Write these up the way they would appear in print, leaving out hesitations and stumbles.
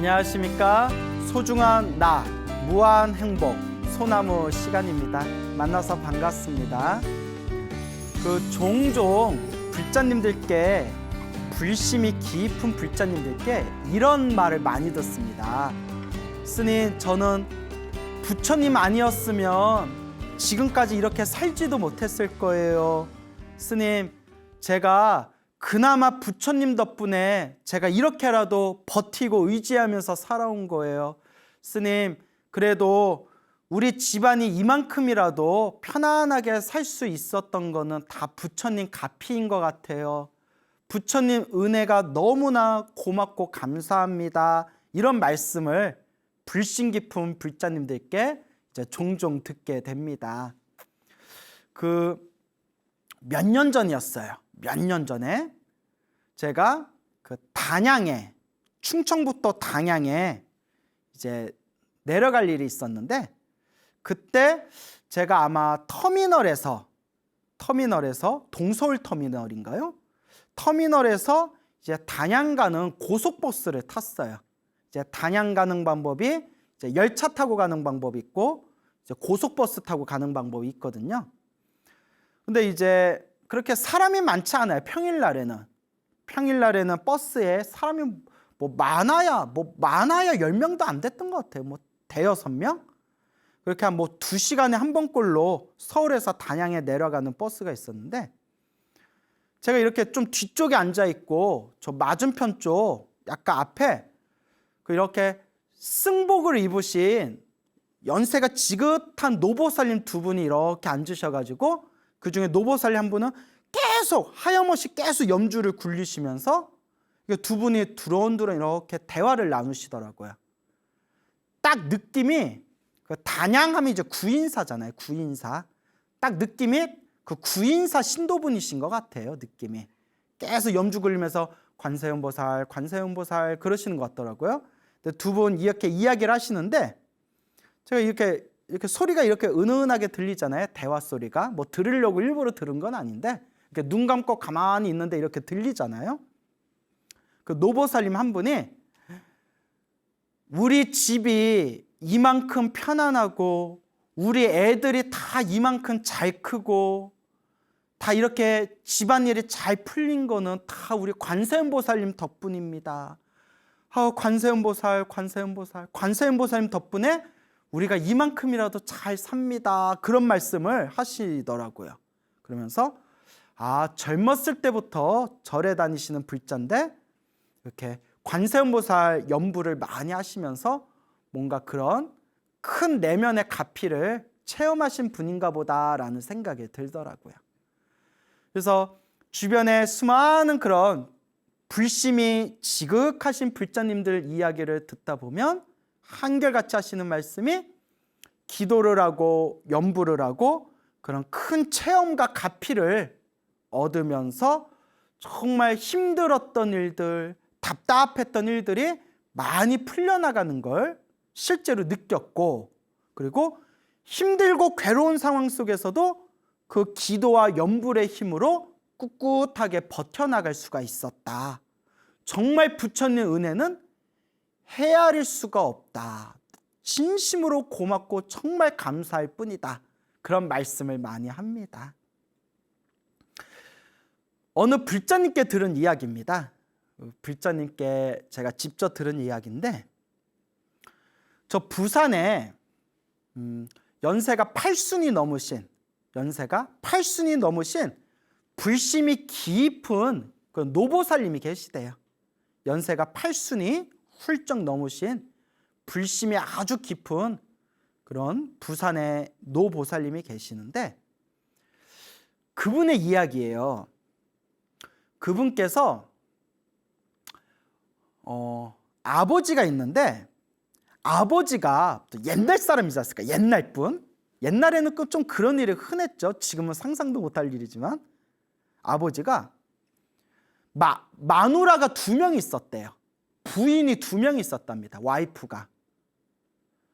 안녕하십니까? 소중한 나, 무한 행복, 소나무 시간입니다. 만나서 반갑습니다. 종종 불자님들께, 불심이 깊은 불자님들께 이런 말을 많이 듣습니다. 스님, 저는 부처님 아니었으면 지금까지 이렇게 살지도 못했을 거예요. 스님, 제가 그나마 부처님 덕분에 제가 이렇게라도 버티고 의지하면서 살아온 거예요. 스님, 그래도 우리 집안이 이만큼이라도 편안하게 살 수 있었던 거는 다 부처님 가피인 것 같아요. 부처님 은혜가 너무나 고맙고 감사합니다. 이런 말씀을 불신 깊은 불자님들께 이제 종종 듣게 됩니다. 몇 년 전이었어요. 몇 년 전에 제가 단양에, 충청북도 단양에 이제 내려갈 일이 있었는데, 그때 제가 아마 터미널에서 동서울 터미널인가요? 터미널에서 이제 단양 가는 고속버스를 탔어요. 이제 단양 가는 방법이 이제 열차 타고 가는 방법이 있고 이제 고속버스 타고 가는 방법이 있거든요. 근데 이제 그렇게 사람이 많지 않아요. 평일날에는 버스에 사람이 많아야 10명도 안 됐던 것 같아요. 대여섯 명? 그렇게 한 2시간에 한 번꼴로 서울에서 단양에 내려가는 버스가 있었는데, 제가 이렇게 좀 뒤쪽에 앉아 있고 저 맞은편 쪽 약간 앞에 이렇게 승복을 입으신 연세가 지긋한 노보살님 두 분이 이렇게 앉으셔가지고, 그 중에 노보살님 한 분은 계속 하염없이 계속 염주를 굴리시면서 두 분이 두런두런 이렇게 대화를 나누시더라고요. 딱 느낌이 단양하면 이제 구인사잖아요. 구인사. 딱 느낌이 구인사 신도분이신 것 같아요. 느낌이 계속 염주 굴리면서 관세음보살 그러시는 것 같더라고요. 두 분 이렇게 이야기를 하시는데, 제가 이렇게 소리가 이렇게 은은하게 들리잖아요. 대화 소리가 들으려고 일부러 들은 건 아닌데, 이렇게 눈 감고 가만히 있는데 이렇게 들리잖아요. 노보살님 한 분이 우리 집이 이만큼 편안하고 우리 애들이 다 이만큼 잘 크고 다 이렇게 집안일이 잘 풀린 거는 다 우리 관세음보살님 덕분입니다. 관세음보살님 덕분에 우리가 이만큼이라도 잘 삽니다. 그런 말씀을 하시더라고요. 그러면서 젊었을 때부터 절에 다니시는 불자인데 이렇게 관세음보살 연부를 많이 하시면서 뭔가 그런 큰 내면의 가피를 체험하신 분인가 보다라는 생각이 들더라고요. 그래서 주변에 수많은 그런 불심이 지극하신 불자님들 이야기를 듣다 보면 한결같이 하시는 말씀이, 기도를 하고 연부를 하고 그런 큰 체험과 가피를 얻으면서 정말 힘들었던 일들, 답답했던 일들이 많이 풀려나가는 걸 실제로 느꼈고, 그리고 힘들고 괴로운 상황 속에서도 그 기도와 연불의 힘으로 꿋꿋하게 버텨나갈 수가 있었다. 정말 부처님 은혜는 헤아릴 수가 없다. 진심으로 고맙고 정말 감사할 뿐이다. 그런 말씀을 많이 합니다. 어느 불자님께 들은 이야기입니다. 불자님께 제가 직접 들은 이야기인데, 저 부산에 연세가 8순이 넘으신 불심이 깊은 그 노보살님이 계시대요. 연세가 8순이 훌쩍 넘으신 불심이 아주 깊은 그런 부산의 노보살님이 계시는데, 그분의 이야기예요. 그분께서 아버지가 있는데, 아버지가 또 옛날 사람이지 않습니까? 옛날 분. 옛날에는 좀 그런 일이 흔했죠. 지금은 상상도 못할 일이지만, 아버지가 마누라가 2명이 있었대요. 부인이 2명이 있었답니다. 와이프가.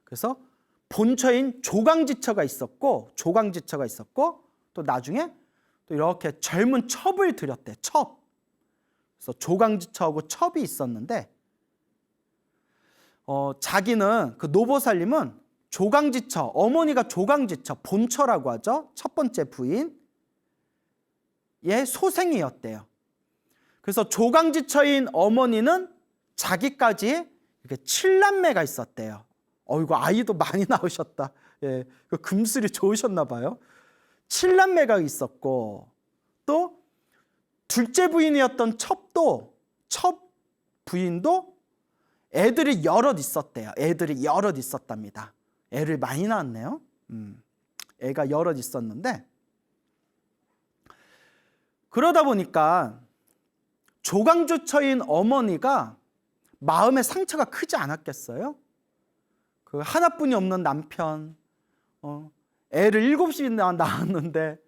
그래서 본처인 조강지처가 있었고 또 나중에 또 이렇게 젊은 첩을 들였대. 첩. 그래서 조강지처하고 첩이 있었는데, 자기는 그 노보살님은 조강지처, 어머니가 조강지처, 본처라고 하죠. 첫 번째 부인의 소생이었대요. 그래서 조강지처인 어머니는 자기까지 이렇게 7남매가 있었대요. 이거 아이도 많이 나오셨다. 예, 그 금슬이 좋으셨나 봐요. 7남매가 있었고, 또 둘째 부인이었던 첩 부인도 애들이 여럿 있었대요. 애들이 여럿 있었답니다. 애를 많이 낳았네요. 애가 여럿 있었는데, 그러다 보니까 조강주처인 어머니가 마음의 상처가 크지 않았겠어요? 그 하나뿐이 없는 남편, 애를 7이나 낳았는데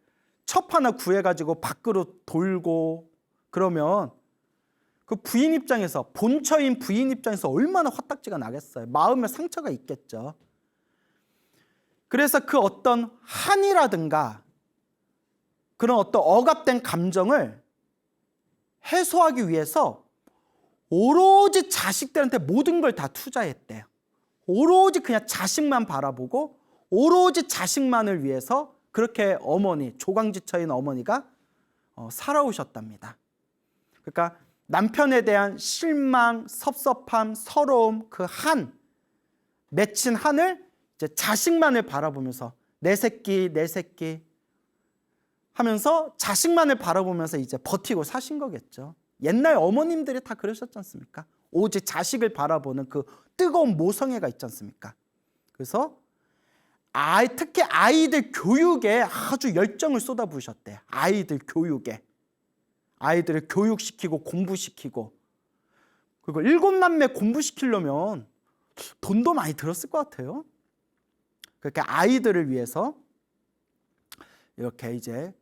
첩 하나 구해가지고 밖으로 돌고 그러면 그 부인 입장에서, 본처인 부인 입장에서 얼마나 화딱지가 나겠어요. 마음의 상처가 있겠죠. 그래서 그 어떤 한이라든가 그런 어떤 억압된 감정을 해소하기 위해서 오로지 자식들한테 모든 걸 다 투자했대요. 오로지 그냥 자식만 바라보고 오로지 자식만을 위해서 그렇게 어머니, 조강지처인 어머니가 살아오셨답니다. 그러니까 남편에 대한 실망, 섭섭함, 서러움, 그 맺힌 한을 이제 자식만을 바라보면서 내 새끼 하면서 자식만을 바라보면서 이제 버티고 사신 거겠죠. 옛날 어머님들이 다 그러셨지 않습니까? 오직 자식을 바라보는 그 뜨거운 모성애가 있지 않습니까? 그래서 특히 아이들 교육에 아주 열정을 쏟아부으셨대요. 아이들 교육에. 아이들을 교육시키고 공부시키고, 그리고 7남매 공부시키려면 돈도 많이 들었을 것 같아요. 그렇게 아이들을 위해서 이렇게 이제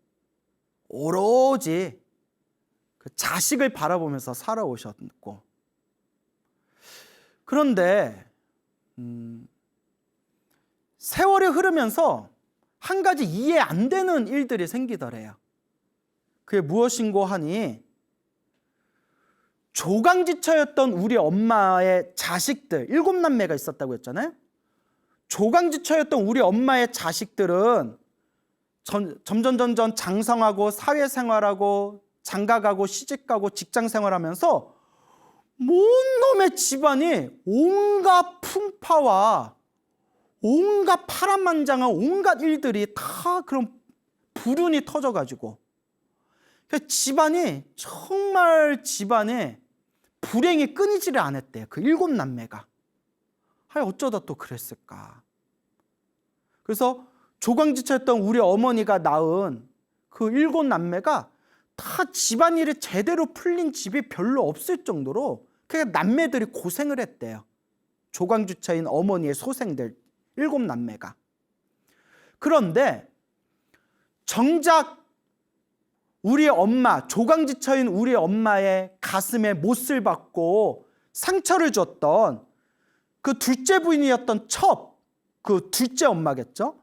오로지 그 자식을 바라보면서 살아오셨고, 그런데 세월이 흐르면서 한 가지 이해 안 되는 일들이 생기더래요. 그게 무엇인고 하니, 조강지처였던 우리 엄마의 자식들, 7남매가 있었다고 했잖아요. 조강지처였던 우리 엄마의 자식들은 점점 장성하고 사회생활하고 장가가고 시집가고 직장생활하면서 뭔 놈의 집안이 온갖 풍파와 온갖 파란만장한 온갖 일들이 다 그런 불운이 터져가지고 집안이 정말 집안에 불행이 끊이지를 않았대요. 그 7남매가. 어쩌다 또 그랬을까. 그래서 조강지처였던 우리 어머니가 낳은 그 7남매가 다 집안일이 제대로 풀린 집이 별로 없을 정도로 그냥 남매들이 고생을 했대요. 조강주처인 어머니의 소생들 7남매가. 그런데 정작 우리 엄마, 조강지처인 우리 엄마의 가슴에 못을 박고 상처를 줬던 그 둘째 부인이었던 그 둘째 엄마겠죠?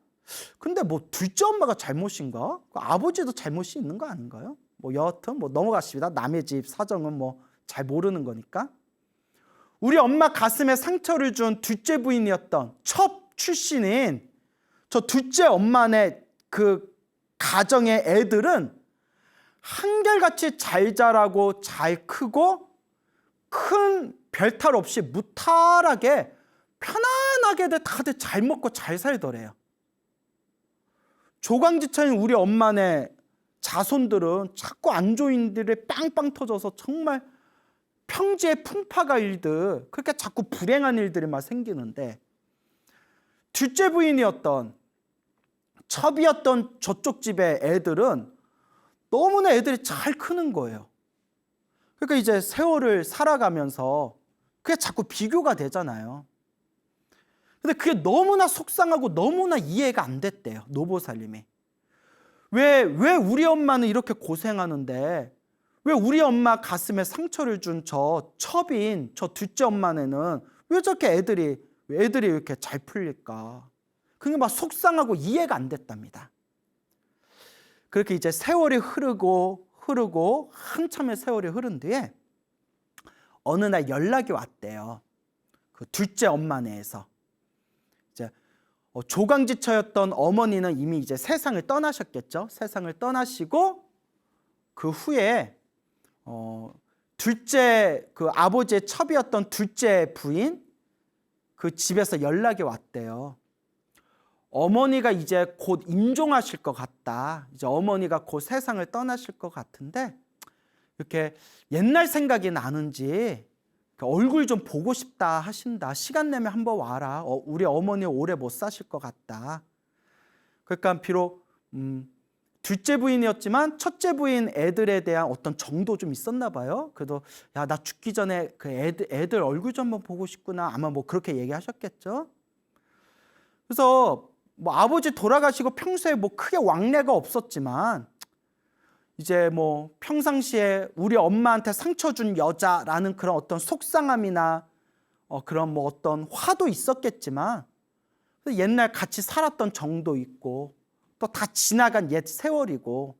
근데 뭐 둘째 엄마가 잘못인가? 아버지도 잘못이 있는 거 아닌가요? 여하튼 넘어갔습니다. 남의 집 사정은 잘 모르는 거니까. 우리 엄마 가슴에 상처를 준 둘째 부인이었던 첩 출신인 저 둘째 엄마네 그 가정의 애들은 한결같이 잘 자라고 잘 크고 큰 별탈 없이 무탈하게 편안하게 다들 잘 먹고 잘 살더래요. 조강지처인 우리 엄마네 자손들은 자꾸 안 좋은 일이 빵빵 터져서 정말 평지의 풍파가 일들, 그렇게 자꾸 불행한 일들이 막 생기는데, 둘째 부인이었던 첩이었던 저쪽 집의 애들은 너무나 애들이 잘 크는 거예요. 그러니까 이제 세월을 살아가면서 그게 자꾸 비교가 되잖아요. 근데 그게 너무나 속상하고 너무나 이해가 안 됐대요. 노보살님이. 왜 우리 엄마는 이렇게 고생하는데 왜 우리 엄마 가슴에 상처를 준 저 첩인 저 둘째 엄마네는 왜 저렇게 애들이 이렇게 잘 풀릴까? 그게 막 속상하고 이해가 안 됐답니다. 그렇게 이제 세월이 흐르고 한참의 세월이 흐른 뒤에 어느 날 연락이 왔대요. 그 둘째 엄마 내에서 이제 조강지처였던 어머니는 이미 이제 세상을 떠나셨겠죠. 세상을 떠나시고 그 후에 둘째 그 아버지의 첩이었던 둘째 부인 그 집에서 연락이 왔대요. 어머니가 이제 곧 임종하실 것 같다. 이제 어머니가 곧 세상을 떠나실 것 같은데 이렇게 옛날 생각이 나는지 얼굴 좀 보고 싶다 하신다. 시간 내면 한번 와라. 우리 어머니 오래 못 사실 것 같다. 그러니까 비록 둘째 부인이었지만 첫째 부인 애들에 대한 어떤 정도 좀 있었나 봐요. 그래도 야, 나 죽기 전에 그 애들 얼굴 좀 한번 보고 싶구나. 아마 뭐 그렇게 얘기하셨겠죠. 그래서 뭐 아버지 돌아가시고 평소에 뭐 크게 왕래가 없었지만 이제 뭐 평상시에 우리 엄마한테 상처 준 여자라는 그런 어떤 속상함이나 그런 뭐 어떤 화도 있었겠지만 옛날 같이 살았던 정도 있고 또 다 지나간 옛 세월이고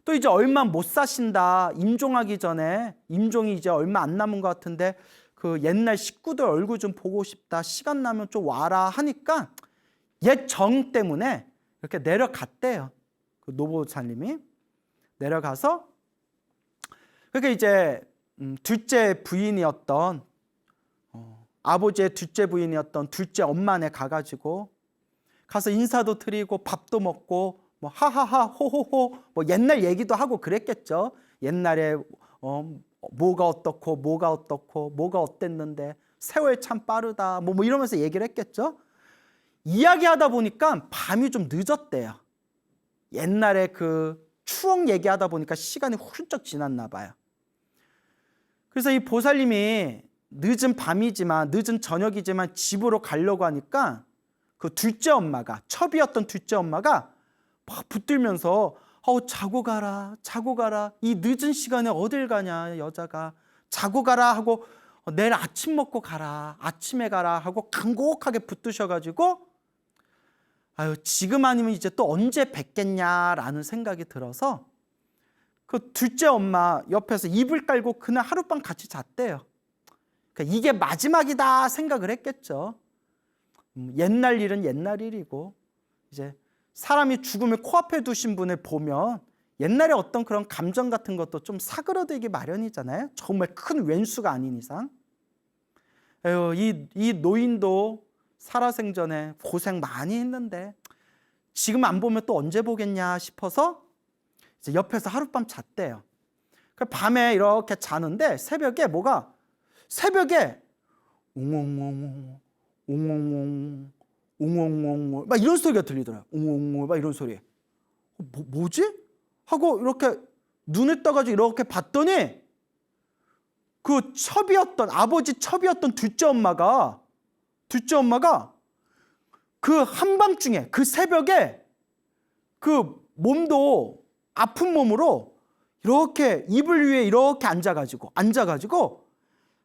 또 이제 얼마 못 사신다. 임종하기 전에 임종이 이제 얼마 안 남은 것 같은데 그 옛날 식구들 얼굴 좀 보고 싶다. 시간 나면 좀 와라 하니까 옛 정 때문에 이렇게 내려갔대요. 그 노보살님이 내려가서 그러니까 이제 둘째 부인이었던 아버지의 둘째 부인이었던 둘째 엄마네 가가지고 가서 인사도 드리고 밥도 먹고 뭐 하하하 호호호 뭐 옛날 얘기도 하고 그랬겠죠. 옛날에 뭐가 어떻고 뭐가 어떻고 뭐가 어땠는데 세월 참 빠르다 뭐 이러면서 얘기를 했겠죠. 이야기하다 보니까 밤이 좀 늦었대요. 옛날에 그 추억 얘기하다 보니까 시간이 훌쩍 지났나 봐요. 그래서 이 보살님이 늦은 밤이지만 늦은 저녁이지만 집으로 가려고 하니까 그 둘째 엄마가 첩이었던 둘째 엄마가 막 붙들면서 자고 가라 자고 가라 이 늦은 시간에 어딜 가냐 여자가 자고 가라 하고 내일 아침 먹고 가라 아침에 가라 하고 간곡하게 붙드셔가지고 아유 지금 아니면 이제 또 언제 뵙겠냐라는 생각이 들어서 그 둘째 엄마 옆에서 이불 깔고 그날 하룻밤 같이 잤대요. 그러니까 이게 마지막이다 생각을 했겠죠. 옛날 일은 옛날 일이고 이제 사람이 죽음을 코앞에 두신 분을 보면 옛날에 어떤 그런 감정 같은 것도 좀 사그러들기 마련이잖아요. 정말 큰 왼수가 아닌 이상. 에휴, 이 노인도 살아생전에 고생 많이 했는데 지금 안 보면 또 언제 보겠냐 싶어서 이제 옆에서 하룻밤 잤대요. 밤에 이렇게 자는데 새벽에 웅웅웅 웅웅웅 웅웅웅 막 이런 소리가 들리더라고요. 웅웅웅 막 이런 소리. 뭐지? 하고 이렇게 눈을 떠가지고 이렇게 봤더니 그 첩이었던 아버지 첩이었던 둘째 엄마가 그 한밤중에 그 새벽에 그 몸도 아픈 몸으로 이렇게 이불 위에 이렇게 앉아가지고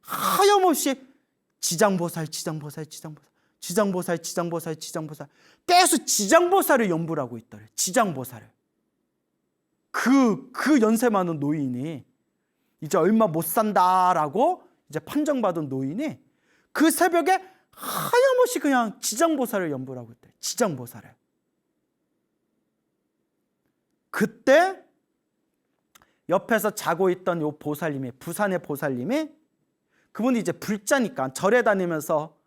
하염없이 지장보살 계속 지장보살을 연불 하고 있더래. 지장보살을. 그 연세 많은 노인이 이제 얼마 못 산다라고 이제 판정받은 노인이 그 새벽에 하염없이 그냥 지장보살을 연불하고 있대. 지장보살을. 그때 옆에서 자고 있던 요 보살님이 부산의 보살님이 그분이 이제 불자니까 절에 다니면서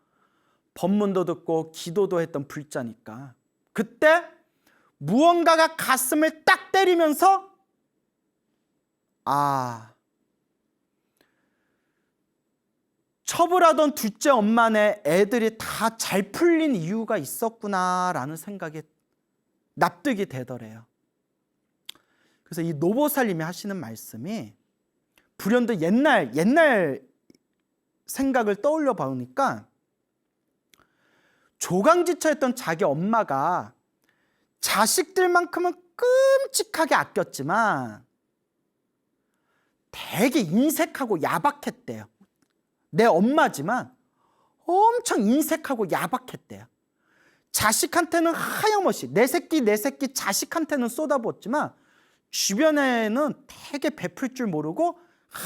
법문도 듣고 기도도 했던 불자니까 그때 무언가가 가슴을 딱 때리면서 처불하던 둘째 엄마네 애들이 다 잘 풀린 이유가 있었구나라는 생각이 납득이 되더래요. 그래서 이 노보살님이 하시는 말씀이 불현듯 옛날 생각을 떠올려 보니까 조강지처였던 자기 엄마가 자식들만큼은 끔찍하게 아꼈지만 되게 인색하고 야박했대요. 내 엄마지만 엄청 인색하고 야박했대요. 자식한테는 하염없이 내 새끼 자식한테는 쏟아부었지만 주변에는 되게 베풀 줄 모르고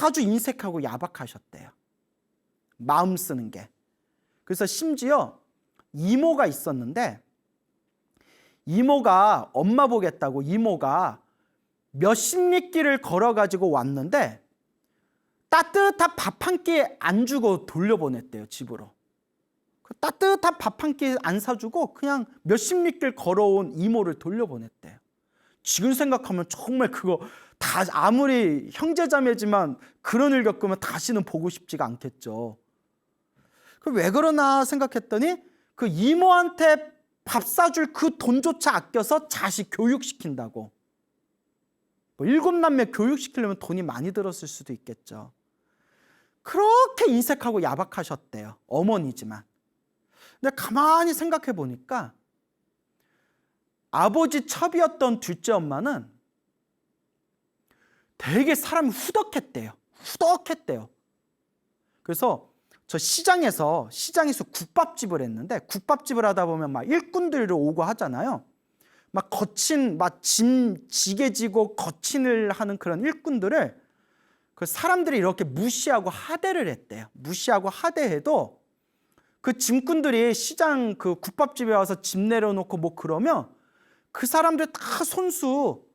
아주 인색하고 야박하셨대요. 마음 쓰는 게. 그래서 심지어 이모가 있었는데 이모가 엄마 보겠다고 이모가 몇십 리길을 걸어가지고 왔는데 따뜻한 밥 한 끼 안 주고 돌려보냈대요, 집으로. 그 따뜻한 밥 한 끼 안 사주고 그냥 몇십 리길 걸어온 이모를 돌려보냈대요. 지금 생각하면 정말 그거 다 아무리 형제자매지만 그런 일 겪으면 다시는 보고 싶지가 않겠죠. 왜 그러나 생각했더니 그 이모한테 밥 사줄 그 돈조차 아껴서 자식 교육시킨다고. 뭐 7남매 교육시키려면 돈이 많이 들었을 수도 있겠죠. 그렇게 인색하고 야박하셨대요. 어머니지만. 근데 가만히 생각해 보니까 아버지 첩이었던 둘째 엄마는 되게 사람이 후덕했대요. 후덕했대요. 그래서 저 시장에서 국밥집을 했는데 국밥집을 하다 보면 막 일꾼들이 오고 하잖아요. 막 거친 막 지게 지고 거친을 하는 그런 일꾼들을 그 사람들이 이렇게 무시하고 하대를 했대요. 무시하고 하대해도 그 짐꾼들이 시장 그 국밥집에 와서 짐 내려놓고 뭐 그러면 그 사람들 다 손수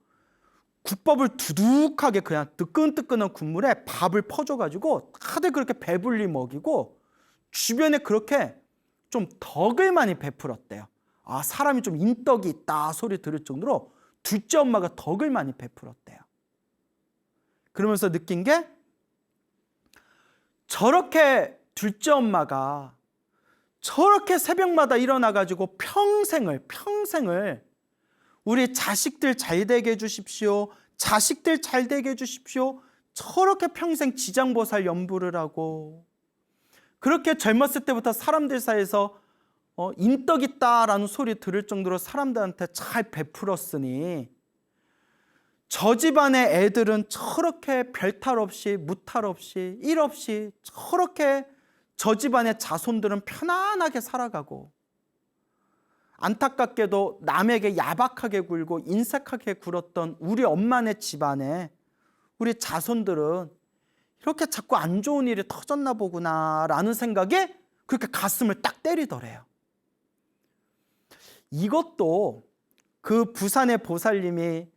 국밥을 두둑하게 그냥 뜨끈뜨끈한 국물에 밥을 퍼줘가지고 다들 그렇게 배불리 먹이고 주변에 그렇게 좀 덕을 많이 베풀었대요. 아, 사람이 좀 인덕이 있다 소리 들을 정도로 둘째 엄마가 덕을 많이 베풀었대요. 그러면서 느낀 게 저렇게 둘째 엄마가 저렇게 새벽마다 일어나가지고 평생을 우리 자식들 잘 되게 해주십시오. 자식들 잘 되게 해주십시오. 저렇게 평생 지장보살 연부를 하고 그렇게 젊었을 때부터 사람들 사이에서 인덕 있다라는 소리 들을 정도로 사람들한테 잘 베풀었으니 저 집안의 애들은 저렇게 별탈 없이 무탈 없이 일 없이 저렇게 저 집안의 자손들은 편안하게 살아가고 안타깝게도 남에게 야박하게 굴고 인색하게 굴었던 우리 엄마네 집안에 우리 자손들은 이렇게 자꾸 안 좋은 일이 터졌나 보구나 라는 생각에 그렇게 가슴을 딱 때리더래요. 이것도 그 부산의 보살님이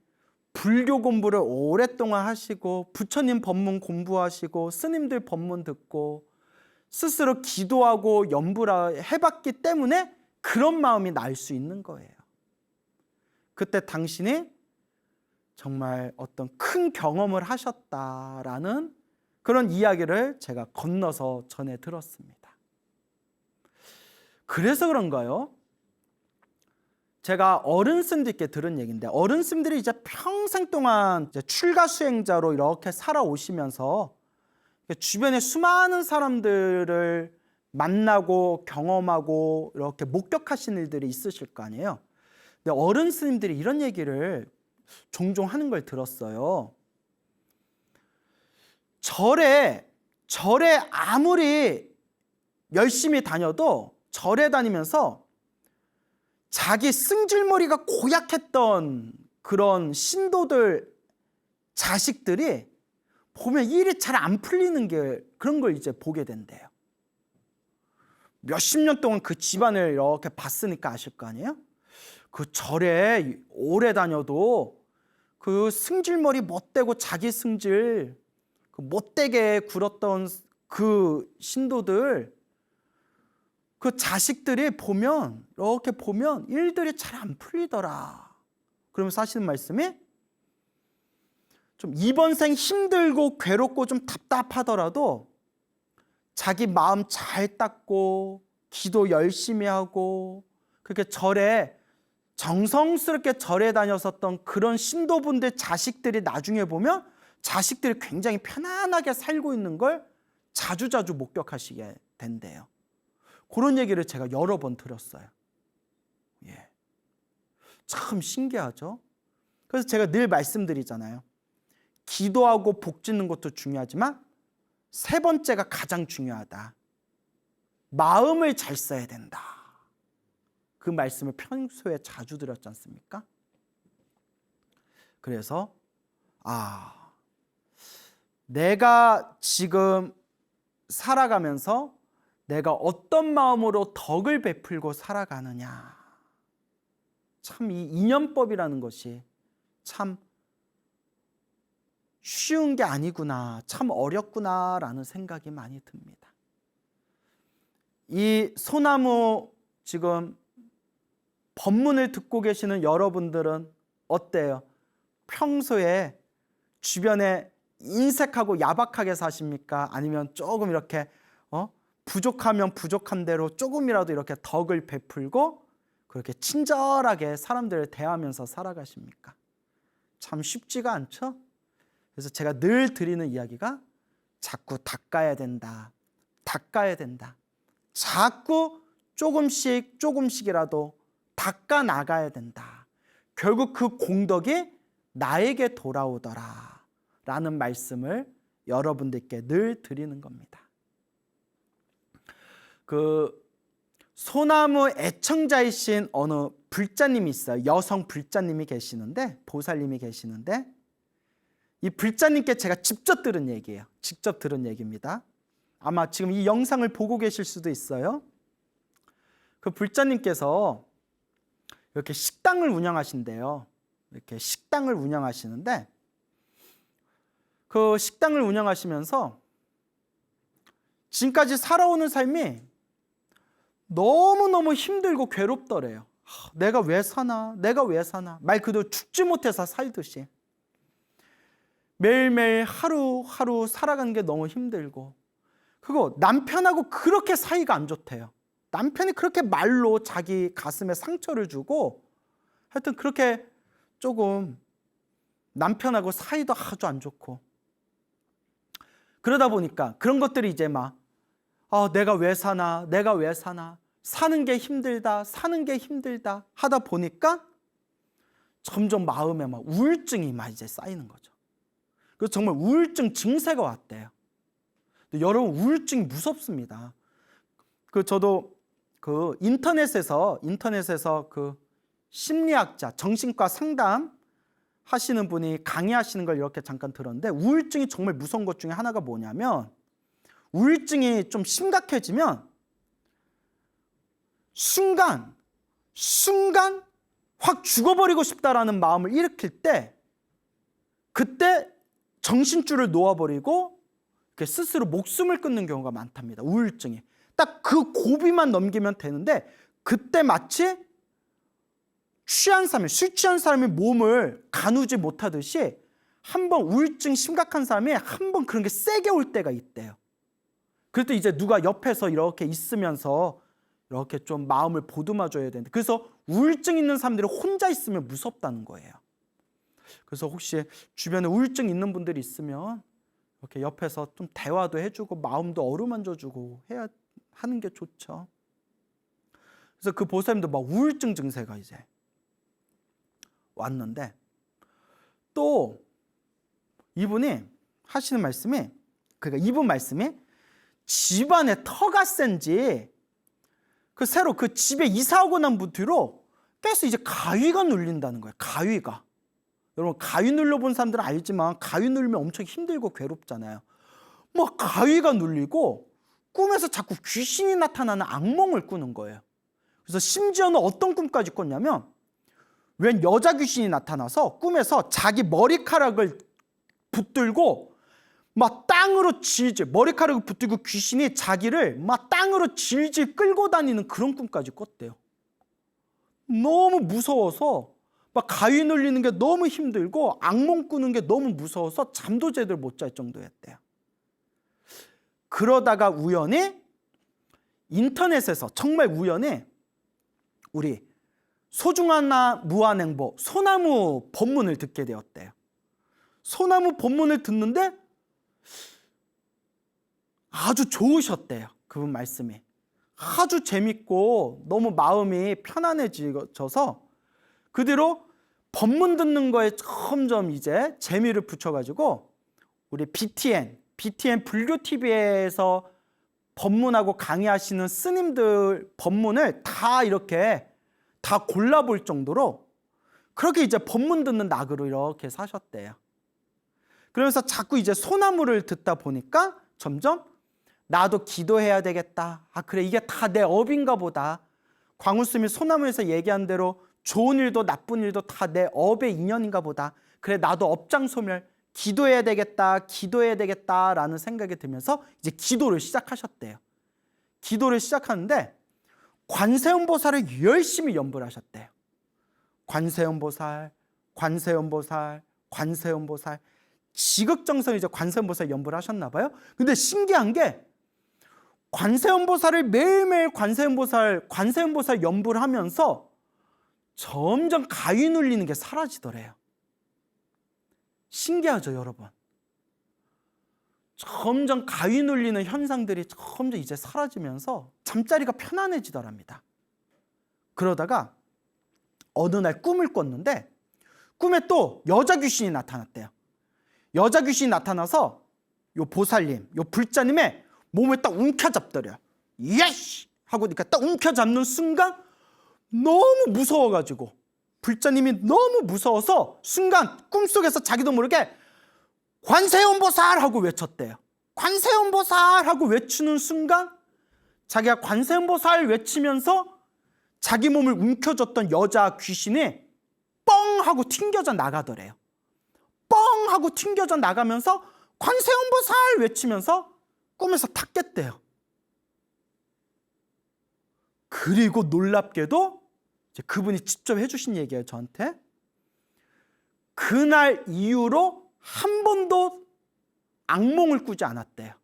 불교 공부를 오랫동안 하시고 부처님 법문 공부하시고 스님들 법문 듣고 스스로 기도하고 연부를 해봤기 때문에 그런 마음이 날 수 있는 거예요. 그때 당신이 정말 어떤 큰 경험을 하셨다라는 그런 이야기를 제가 건너서 전해 들었습니다. 그래서 그런가요? 제가 어른 스님들께 들은 얘기인데 어른 스님들이 이제 평생 동안 이제 출가 수행자로 이렇게 살아오시면서 주변에 수많은 사람들을 만나고 경험하고 이렇게 목격하신 일들이 있으실 거 아니에요. 근데 어른 스님들이 이런 얘기를 종종 하는 걸 들었어요. 절에 아무리 열심히 다녀도 절에 다니면서 자기 승질머리가 고약했던 그런 신도들 자식들이 보면 일이 잘 안 풀리는 게 그런 걸 이제 보게 된대요. 몇십 년 동안 그 집안을 이렇게 봤으니까 아실 거 아니에요? 그 절에 오래 다녀도 그 승질머리 못되고 자기 승질 그 못되게 굴었던 그 신도들 그 자식들이 보면 이렇게 보면 일들이 잘 안 풀리더라. 그러면서 하시는 말씀이 좀 이번 생 힘들고 괴롭고 좀 답답하더라도 자기 마음 잘 닦고 기도 열심히 하고 그렇게 절에 정성스럽게 절에 다녔었던 그런 신도분들 자식들이 나중에 보면 자식들이 굉장히 편안하게 살고 있는 걸 자주자주 목격하시게 된대요. 그런 얘기를 제가 여러 번 들었어요. 예. 참 신기하죠? 그래서 제가 늘 말씀드리잖아요. 기도하고 복 짓는 것도 중요하지만 세 번째가 가장 중요하다. 마음을 잘 써야 된다. 그 말씀을 평소에 자주 드렸지 않습니까? 그래서 내가 지금 살아가면서 내가 어떤 마음으로 덕을 베풀고 살아가느냐. 참 이 인연법이라는 것이 참 쉬운 게 아니구나, 참 어렵구나라는 생각이 많이 듭니다. 이 소나무 지금 법문을 듣고 계시는 여러분들은 어때요? 평소에 주변에 인색하고 야박하게 사십니까? 아니면 조금 이렇게 부족하면 부족한 대로 조금이라도 이렇게 덕을 베풀고 그렇게 친절하게 사람들을 대하면서 살아가십니까? 참 쉽지가 않죠? 그래서 제가 늘 드리는 이야기가 자꾸 닦아야 된다. 닦아야 된다. 자꾸 조금씩이라도 닦아 나가야 된다. 결국 그 공덕이 나에게 돌아오더라 라는 말씀을 여러분들께 늘 드리는 겁니다. 그 소나무 애청자이신 어느 불자님이 있어요. 여성 불자님이 계시는데, 보살님이 계시는데, 이 불자님께 제가 직접 들은 얘기예요. 직접 들은 얘기입니다. 아마 지금 이 영상을 보고 계실 수도 있어요. 그 불자님께서 이렇게 식당을 운영하신대요. 이렇게 식당을 운영하시는데, 그 식당을 운영하시면서 지금까지 살아오는 삶이 너무너무 힘들고 괴롭더래요. 내가 왜 사나? 내가 왜 사나? 말 그대로 죽지 못해서 살듯이 매일매일 하루하루 살아가는 게 너무 힘들고, 그리고 남편하고 그렇게 사이가 안 좋대요. 남편이 그렇게 말로 자기 가슴에 상처를 주고, 하여튼 그렇게 조금 남편하고 사이도 아주 안 좋고, 그러다 보니까 그런 것들이 이제 막 내가 왜 사나? 내가 왜 사나? 사는 게 힘들다. 사는 게 힘들다 하다 보니까 점점 마음에 막 우울증이 막 이제 쌓이는 거죠. 그래서 정말 우울증 증세가 왔대요. 근데 여러분, 우울증이 무섭습니다. 저도 그 인터넷에서 그 심리학자, 정신과 상담 하시는 분이 강의하시는 걸 이렇게 잠깐 들었는데, 우울증이 정말 무서운 것 중에 하나가 뭐냐면, 우울증이 좀 심각해지면 순간 확 죽어버리고 싶다라는 마음을 일으킬 때, 그때 정신줄을 놓아버리고 스스로 목숨을 끊는 경우가 많답니다. 우울증이 딱 그 고비만 넘기면 되는데, 그때 마치 술 취한 사람이 몸을 가누지 못하듯이 한번 우울증 심각한 사람이 한번 그런 게 세게 올 때가 있대요. 그럴 때 이제 누가 옆에서 이렇게 있으면서 이렇게 좀 마음을 보듬어줘야 되는데, 그래서 우울증 있는 사람들이 혼자 있으면 무섭다는 거예요. 그래서 혹시 주변에 우울증 있는 분들이 있으면 이렇게 옆에서 좀 대화도 해주고 마음도 어루만져주고 해야 하는 게 좋죠. 그래서 그 보살님도 막 우울증 증세가 이제 왔는데, 또 이분이 하시는 말씀이, 그러니까 이분 말씀이 집안에 터가 센지 새로 그 집에 이사하고 난 뒤로 계속 이제 가위가 눌린다는 거예요. 가위가. 여러분, 가위 눌려본 사람들은 알지만 가위 눌리면 엄청 힘들고 괴롭잖아요. 막 가위가 눌리고 꿈에서 자꾸 귀신이 나타나는 악몽을 꾸는 거예요. 그래서 심지어는 어떤 꿈까지 꿨냐면, 웬 여자 귀신이 나타나서 꿈에서 자기 머리카락을 붙들고 막 땅으로 질질, 머리카락을 붙들고 귀신이 자기를 막 땅으로 질질 끌고 다니는 그런 꿈까지 꿨대요. 너무 무서워서 막 가위 눌리는 게 너무 힘들고 악몽 꾸는 게 너무 무서워서 잠도 제대로 못 잘 정도였대요. 그러다가 우연히 인터넷에서 정말 우연히 우리 소중하나 무한행보 소나무 법문을 듣게 되었대요. 소나무 법문을 듣는데 아주 좋으셨대요. 그분 말씀이 아주 재밌고 너무 마음이 편안해져서 그 뒤로 법문 듣는 거에 점점 이제 재미를 붙여가지고 우리 BTN 불교 TV에서 법문하고 강의하시는 스님들 법문을 다 이렇게 다 골라볼 정도로 그렇게 이제 법문 듣는 낙으로 이렇게 사셨대요. 그러면서 자꾸 이제 소나무를 듣다 보니까 점점 나도 기도해야 되겠다. 아, 그래, 이게 다 내 업인가 보다. 광우스님이 소나무에서 얘기한 대로 좋은 일도 나쁜 일도 다 내 업의 인연인가 보다. 그래, 나도 업장소멸, 기도해야 되겠다, 기도해야 되겠다라는 생각이 들면서 이제 기도를 시작하셨대요. 기도를 시작하는데 관세음보살을 열심히 연불 하셨대요. 관세음보살, 관세음보살, 관세음보살. 지극정성 이제 관세음보살 연불 하셨나 봐요. 근데 신기한 게 관세음보살을 매일매일 관세음보살 연불하면서 점점 가위 눌리는 게 사라지더래요. 신기하죠, 여러분? 점점 가위 눌리는 현상들이 점점 이제 사라지면서 잠자리가 편안해지더랍니다. 그러다가 어느 날 꿈을 꿨는데 꿈에 또 여자 귀신이 나타났대요. 여자 귀신이 나타나서 요 보살님, 요 불자님의 몸을 딱 움켜잡더래요. 예시! 하고 그러니까 딱 움켜잡는 순간 너무 무서워가지고 불자님이 너무 무서워서 순간 꿈속에서 자기도 모르게 관세음보살 하고 외쳤대요. 관세음보살 하고 외치는 순간 자기가 관세음보살 외치면서 자기 몸을 움켜줬던 여자 귀신이 뻥 하고 튕겨져 나가더래요. 뻥 하고 튕겨져 나가면서 관세음보살 외치면서 꿈에서 탁 깼대요. 그리고 놀랍게도 이제 그분이 직접 해주신 얘기예요, 저한테. 그날 이후로 한 번도 악몽을 꾸지 않았대요.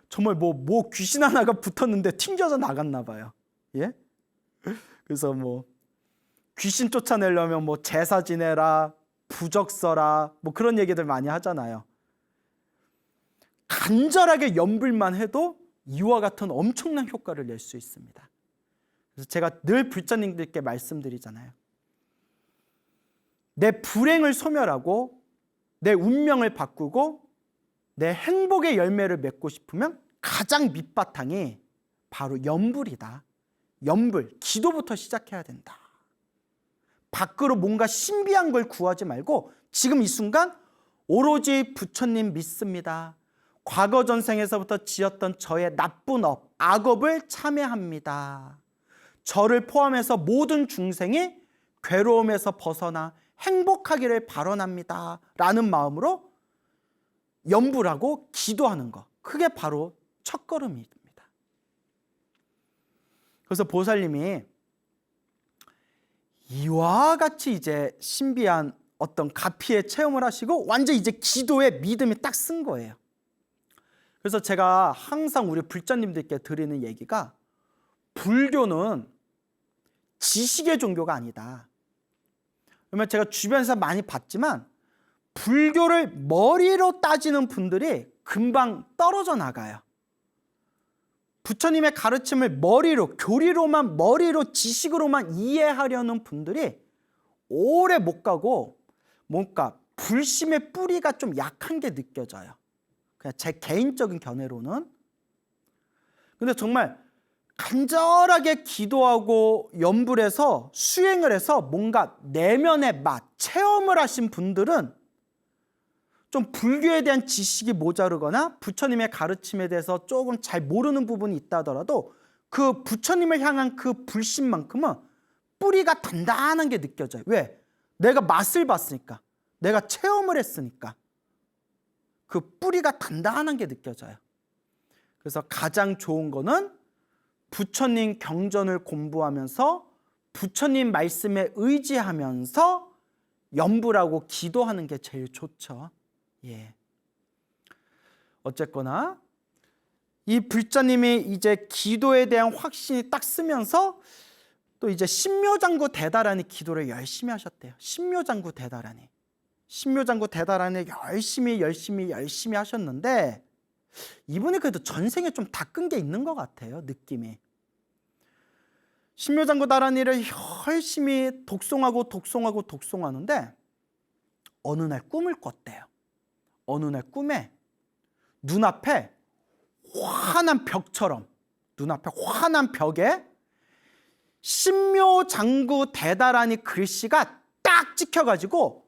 정말 뭐 귀신 하나가 붙었는데 튕겨져 나갔나 봐요. 예? 그래서 뭐 귀신 쫓아내려면 뭐 제사 지내라, 부적 써라, 뭐 그런 얘기들 많이 하잖아요. 간절하게 연불만 해도 이와 같은 엄청난 효과를 낼 수 있습니다. 그래서 제가 늘 불자님들께 말씀드리잖아요. 내 불행을 소멸하고 내 운명을 바꾸고 내 행복의 열매를 맺고 싶으면 가장 밑바탕이 바로 연불이다. 연불, 기도부터 시작해야 된다. 밖으로 뭔가 신비한 걸 구하지 말고 지금 이 순간 오로지 부처님 믿습니다. 과거 전생에서부터 지었던 저의 나쁜 업, 악업을 참회합니다. 저를 포함해서 모든 중생이 괴로움에서 벗어나 행복하기를 바라옵니다. 라는 마음으로 연불하고 기도하는 것. 그게 바로 첫걸음입니다. 그래서 보살님이 이와 같이 이제 신비한 어떤 가피의 체험을 하시고 완전 이제 기도에 믿음이 딱 쓴 거예요. 그래서 제가 항상 우리 불자님들께 드리는 얘기가 불교는 지식의 종교가 아니다. 그러면 제가 주변에서 많이 봤지만 불교를 머리로 따지는 분들이 금방 떨어져 나가요. 부처님의 가르침을 머리로, 교리로만, 머리로, 지식으로만 이해하려는 분들이 오래 못 가고 뭔가 불심의 뿌리가 좀 약한 게 느껴져요. 그냥 제 개인적인 견해로는. 근데 정말 간절하게 기도하고 연불해서 수행을 해서 뭔가 내면의 맛, 체험을 하신 분들은 좀 불교에 대한 지식이 모자르거나 부처님의 가르침에 대해서 조금 잘 모르는 부분이 있다 하더라도 그 부처님을 향한 그 불신만큼은 뿌리가 단단한 게 느껴져요. 왜? 내가 맛을 봤으니까. 내가 체험을 했으니까. 그 뿌리가 단단한 게 느껴져요. 그래서 가장 좋은 거는 부처님 경전을 공부하면서 부처님 말씀에 의지하면서 연불하고 기도하는 게 제일 좋죠. 예. 어쨌거나 이 불자님이 이제 기도에 대한 확신이 딱 쓰면서 또 이제 신묘장구 대다라니 기도를 열심히 하셨대요. 신묘장구 대다라니. 신묘장구 대다라니 열심히 하셨는데 이분이 그래도 전생에 좀 닦은 게 있는 것 같아요. 느낌이. 신묘장구 다라니를 열심히 독송하는데 어느 날 꿈을 꿨대요. 어느 날 꿈에 눈앞에 환한 벽처럼, 눈앞에 환한 벽에 신묘장구 대다라니 글씨가 딱 찍혀가지고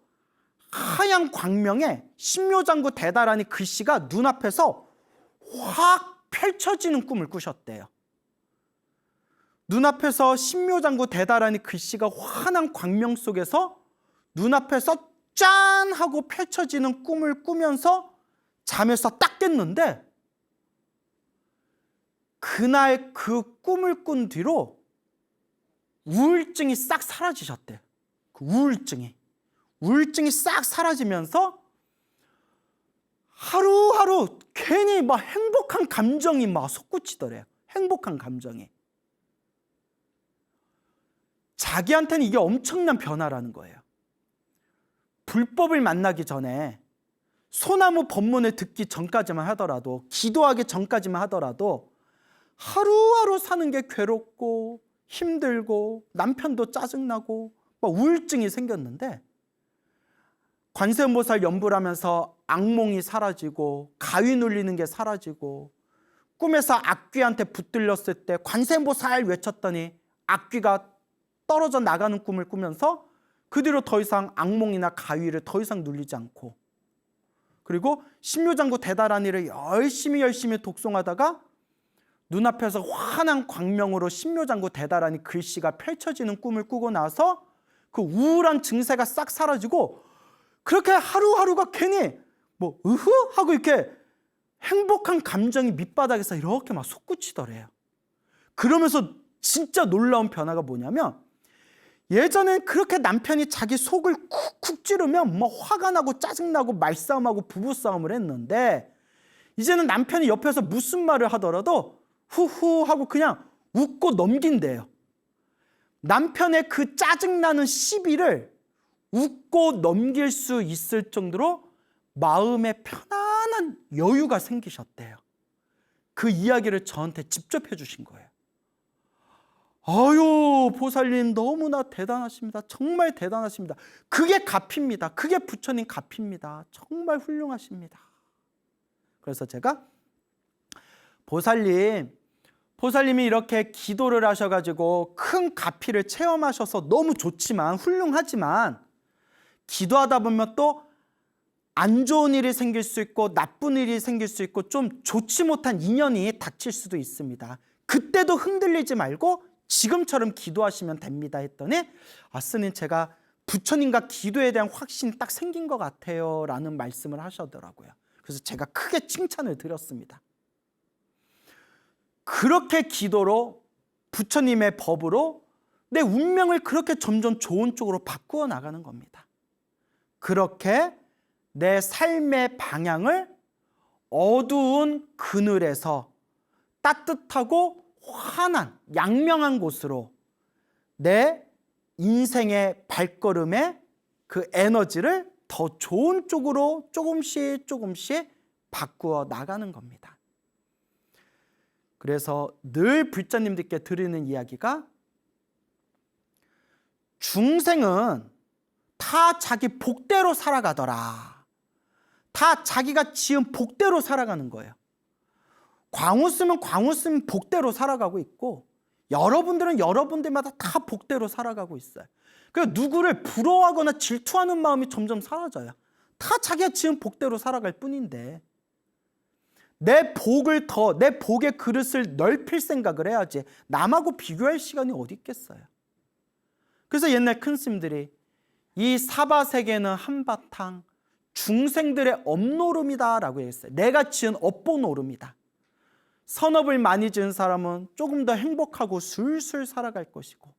하얀 광명에 신묘장구 대다라니 글씨가 눈앞에서 확 펼쳐지는 꿈을 꾸셨대요. 눈앞에서 신묘장구 대다라니 글씨가 환한 광명 속에서 눈앞에서 짠 하고 펼쳐지는 꿈을 꾸면서 잠에서 딱 깼는데, 그날 그 꿈을 꾼 뒤로 우울증이 싹 사라지셨대요. 그 우울증이 싹 사라지면서 하루하루 괜히 막 행복한 감정이 막 솟구치더래요. 행복한 감정이. 자기한테는 이게 엄청난 변화라는 거예요. 불법을 만나기 전에 소나무 법문을 듣기 전까지만 하더라도, 기도하기 전까지만 하더라도 하루하루 사는 게 괴롭고 힘들고 남편도 짜증나고 막 우울증이 생겼는데, 관세음보살 연불 하면서 악몽이 사라지고 가위 눌리는 게 사라지고, 꿈에서 악귀한테 붙들렸을 때 관세음보살 외쳤더니 악귀가 떨어져 나가는 꿈을 꾸면서 그 뒤로 더 이상 악몽이나 가위를 더 이상 눌리지 않고, 그리고 신묘장구 대다라니를 열심히 독송하다가 눈앞에서 환한 광명으로 신묘장구 대다라니 글씨가 펼쳐지는 꿈을 꾸고 나서 그 우울한 증세가 싹 사라지고, 그렇게 하루하루가 괜히 뭐 으흐 하고 이렇게 행복한 감정이 밑바닥에서 이렇게 막 솟구치더래요. 그러면서 진짜 놀라운 변화가 뭐냐면, 예전엔 그렇게 남편이 자기 속을 쿡쿡 찌르면 뭐 화가 나고 짜증나고 말싸움하고 부부싸움을 했는데, 이제는 남편이 옆에서 무슨 말을 하더라도 후후 하고 그냥 웃고 넘긴대요. 남편의 그 짜증나는 시비를 웃고 넘길 수 있을 정도로 마음에 편안한 여유가 생기셨대요. 그 이야기를 저한테 직접 해주신 거예요. 아유, 보살님 너무나 대단하십니다. 정말 대단하십니다. 그게 값입니다. 그게 부처님 값입니다. 정말 훌륭하십니다. 그래서 제가 보살님이 이렇게 기도를 하셔가지고 큰 가피를 체험하셔서 너무 좋지만, 훌륭하지만, 기도하다 보면 또 안 좋은 일이 생길 수 있고 나쁜 일이 생길 수 있고 좀 좋지 못한 인연이 닥칠 수도 있습니다. 그때도 흔들리지 말고 지금처럼 기도하시면 됩니다 했더니, 스님 제가 부처님과 기도에 대한 확신이 딱 생긴 것 같아요 라는 말씀을 하시더라고요. 그래서 제가 크게 칭찬을 드렸습니다. 그렇게 기도로, 부처님의 법으로 내 운명을 그렇게 점점 좋은 쪽으로 바꾸어 나가는 겁니다. 그렇게 내 삶의 방향을 어두운 그늘에서 따뜻하고 환한 양명한 곳으로, 내 인생의 발걸음의 그 에너지를 더 좋은 쪽으로 조금씩 바꾸어 나가는 겁니다. 그래서 늘 불자님들께 드리는 이야기가, 중생은 다 자기 복대로 살아가더라. 다 자기가 지은 복대로 살아가는 거예요. 광우 쓰면 복대로 살아가고 있고, 여러분들은 여러분들마다 다 복대로 살아가고 있어요. 그래서 누구를 부러워하거나 질투하는 마음이 점점 사라져요. 다 자기가 지은 복대로 살아갈 뿐인데, 내 복의 그릇을 넓힐 생각을 해야지 남하고 비교할 시간이 어디 있겠어요. 그래서 옛날 큰 스님들이 이 사바세계는 한바탕 중생들의 업노름이다 라고 했어요. 내가 지은 업보노름이다. 선업을 많이 지은 사람은 조금 더 행복하고 술술 살아갈 것이고,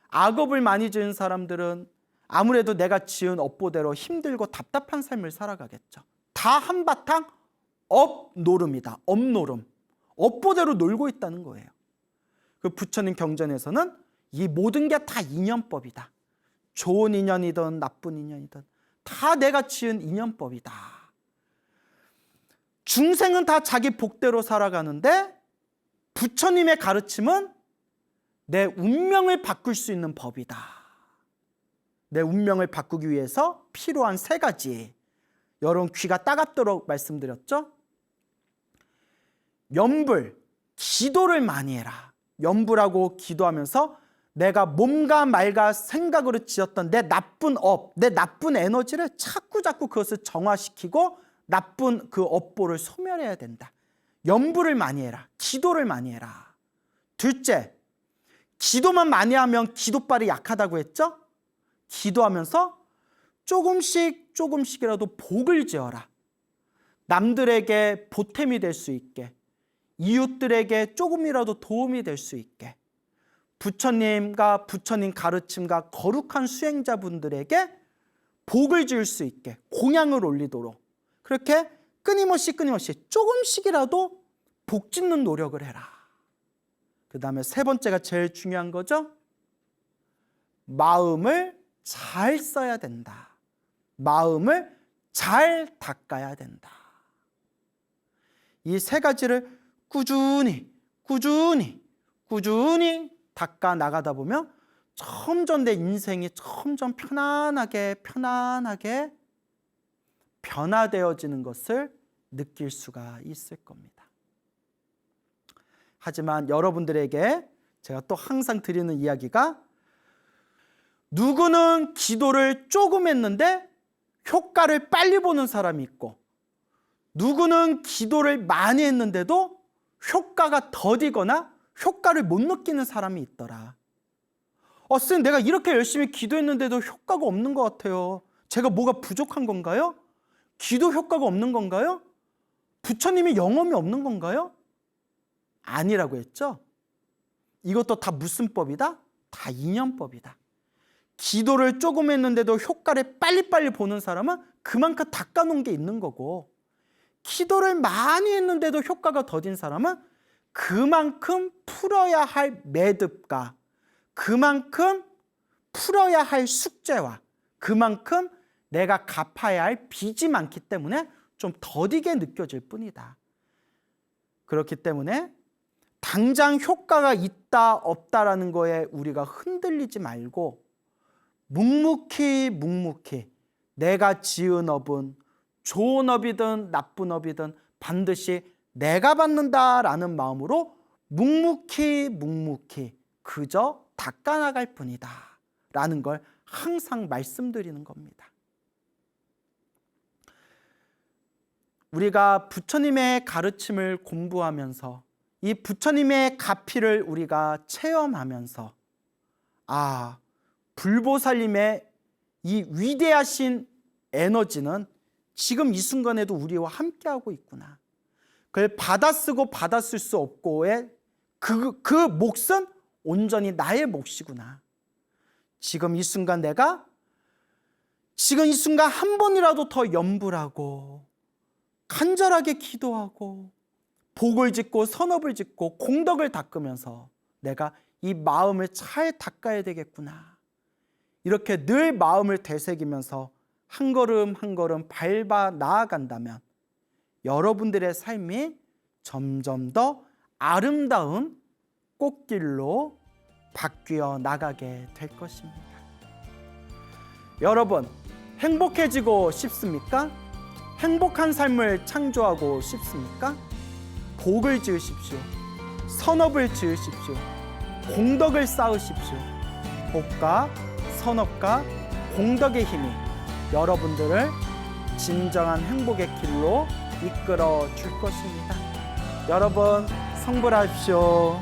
악업을 많이 지은 사람들은 아무래도 내가 지은 업보대로 힘들고 답답한 삶을 살아가겠죠. 다 한바탕 업노름이다. 업노름. 업보대로 놀고 있다는 거예요. 그 부처님 경전에서는 이 모든 게 다 인연법이다. 좋은 인연이든 나쁜 인연이든 다 내가 지은 인연법이다. 중생은 다 자기 복대로 살아가는데, 부처님의 가르침은 내 운명을 바꿀 수 있는 법이다. 내 운명을 바꾸기 위해서 필요한 3가지, 여러분 귀가 따갑도록 말씀드렸죠? 연불, 기도를 많이 해라. 연불하고 기도하면서 내가 몸과 말과 생각으로 지었던 내 나쁜 업, 내 나쁜 에너지를 자꾸 그것을 정화시키고 나쁜 그 업보를 소멸해야 된다. 염불을 많이 해라. 기도를 많이 해라. 둘째, 기도만 많이 하면 기도발이 약하다고 했죠? 기도하면서 조금씩이라도 복을 지어라. 남들에게 보탬이 될 수 있게, 이웃들에게 조금이라도 도움이 될 수 있게, 부처님과 부처님 가르침과 거룩한 수행자분들에게 복을 지을 수 있게 공양을 올리도록 그렇게 끊임없이 조금씩이라도 복 짓는 노력을 해라. 그 다음에 세 번째가 제일 중요한 거죠. 마음을 잘 써야 된다. 마음을 잘 닦아야 된다. 이 세 가지를 꾸준히 닦아 나가다 보면 점점 내 인생이 점점 편안하게 변화되어지는 것을 느낄 수가 있을 겁니다. 하지만 여러분들에게 제가 또 항상 드리는 이야기가, 누구는 기도를 조금 했는데 효과를 빨리 보는 사람이 있고, 누구는 기도를 많이 했는데도 효과가 더디거나 효과를 못 느끼는 사람이 있더라. 선생님, 내가 이렇게 열심히 기도했는데도 효과가 없는 것 같아요. 제가 뭐가 부족한 건가요? 기도 효과가 없는 건가요? 부처님이 영험이 없는 건가요? 아니라고 했죠? 이것도 다 무슨 법이다? 다 인연법이다. 기도를 조금 했는데도 효과를 빨리빨리 보는 사람은 그만큼 닦아놓은 게 있는 거고, 기도를 많이 했는데도 효과가 더딘 사람은 그만큼 풀어야 할 매듭과 그만큼 풀어야 할 숙제와 그만큼 내가 갚아야 할 빚이 많기 때문에 좀 더디게 느껴질 뿐이다. 그렇기 때문에 당장 효과가 있다 없다라는 거에 우리가 흔들리지 말고 묵묵히 내가 지은 업은 좋은 업이든 나쁜 업이든 반드시 내가 받는다라는 마음으로 묵묵히 그저 닦아나갈 뿐이다 라는 걸 항상 말씀드리는 겁니다. 우리가 부처님의 가르침을 공부하면서 이 부처님의 가피를 우리가 체험하면서, 불보살님의 이 위대하신 에너지는 지금 이 순간에도 우리와 함께하고 있구나. 그걸 받아쓰고 받아쓸 수 없고의 그 몫은 온전히 나의 몫이구나. 지금 이 순간 내가 지금 이 순간 한 번이라도 더 염불하고 간절하게 기도하고 복을 짓고 선업을 짓고 공덕을 닦으면서 내가 이 마음을 잘 닦아야 되겠구나. 이렇게 늘 마음을 되새기면서 한 걸음 한 걸음 밟아 나아간다면 여러분들의 삶이 점점 더 아름다운 꽃길로 바뀌어 나가게 될 것입니다. 여러분, 행복해지고 싶습니까? 행복한 삶을 창조하고 싶습니까? 복을 지으십시오. 선업을 지으십시오. 공덕을 쌓으십시오. 복과 선업과 공덕의 힘이 여러분들을 진정한 행복의 길로 이끌어 줄 것입니다. 여러분, 성불하십시오.